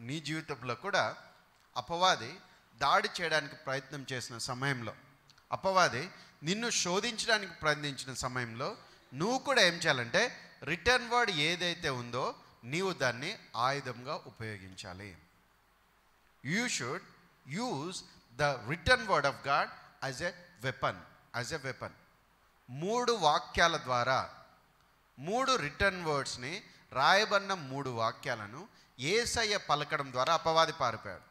నీ జీవితంలో కూడా అపవాది దాడి చేయడానికి ప్రయత్నం చేసిన సమయంలో, అపవాది నిన్ను శోధించడానికి ప్రయత్నించిన సమయంలో నువ్వు కూడా ఏం చేయాలంటే రిటర్న్ వర్డ్ ఏదైతే ఉందో నీవు దాన్ని ఆయుధంగా ఉపయోగించాలి. You should use the return word of God as a weapon. 3 వాక్యాల ద్వారా, 3 రిటర్న్ వర్డ్స్ని, రాయబడిన 3 వాక్యాలను యేసయ్య పలకడం ద్వారా అపవాది పారిపోయాడు.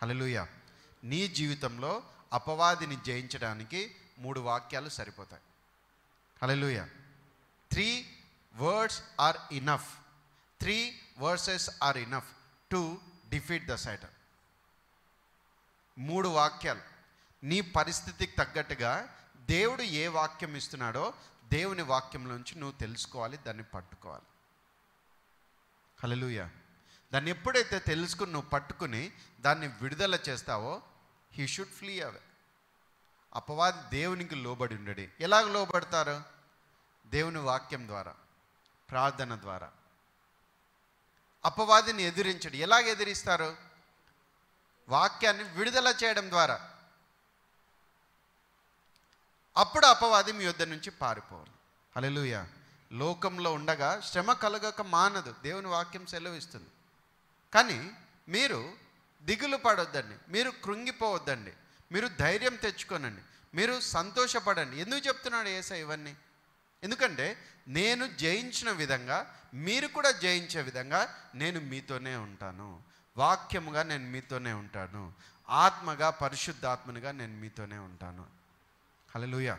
హల్లెలూయా. నీ జీవితంలో అపవాదిని జయించడానికి 3 వాక్యాలు సరిపోతాయి. హల్లెలూయా. 3 words are enough. 3 verses are enough to defeat the Satan. 3 వాక్యాలు నీ పరిస్థితికి తగ్గట్టుగా దేవుడు ఏ వాక్యం ఇస్తున్నాడో దేవుని వాక్యంలోంచి నువ్వు తెలుసుకోవాలి, దాన్ని పట్టుకోవాలి. హల్లెలూయా. దాన్ని ఎప్పుడైతే తెలుసుకుని నువ్వు పట్టుకుని దాన్ని విడుదల చేస్తావో హీ షుడ్ ఫ్లీ అవే. అపవాది దేవునికి లోబడి ఉండడు. ఎలాగ లోబడతారు? దేవుని వాక్యం ద్వారా, ప్రార్థన ద్వారా. అపవాదిని ఎదిరించడు. ఎలాగ ఎదిరిస్తారు? వాక్యాన్ని విడుదల చేయడం ద్వారా. అప్పుడు అపవాది మీ యొద్ద నుంచి పారిపోవాలి. హల్లెలూయా. లోకంలో ఉండగా శ్రమ కలగక మానదు, దేవుని వాక్యం సెలవిస్తుంది. కానీ మీరు దిగులు పడొద్దండి, మీరు కృంగిపోవద్దండి, మీరు ధైర్యం తెచ్చుకోనండి, మీరు సంతోషపడండి. ఎందుకు చెప్తున్నాడు యేసయ్య ఇవన్నీ? ఎందుకంటే నేను జయించిన విధంగా మీరు కూడా జయించే విధంగా నేను మీతోనే ఉంటాను. వాక్యముగా నేను మీతోనే ఉంటాను. ఆత్మగా, పరిశుద్ధాత్మనిగా నేను మీతోనే ఉంటాను. హల్లెలూయా.